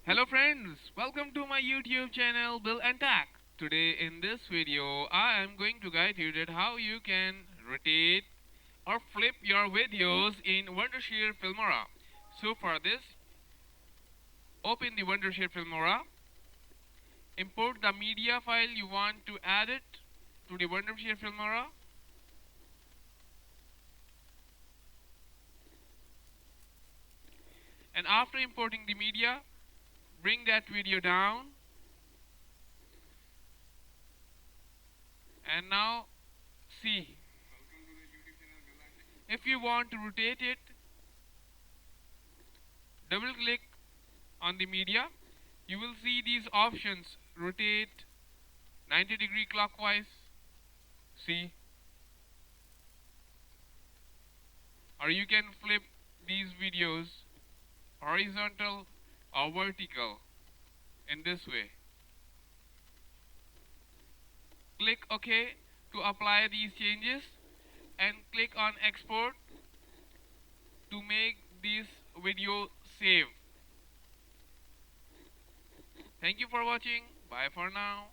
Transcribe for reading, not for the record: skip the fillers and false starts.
Hello friends, welcome to my YouTube channel Bill and Tack. Today in this video I am going to guide you that how you can rotate or flip your videos in Wondershare Filmora. So for this, open the Wondershare Filmora, import the media file you want to add it to the Wondershare Filmora. And after importing the media, bring that video down. And now see, if you want to rotate it, double click on the media. You will see these options: rotate 90-degree clockwise, see, or you can flip these videos horizontal or vertical in this way. Click OK to apply these changes and click on export to make this video save. Thank you for watching. Bye for now.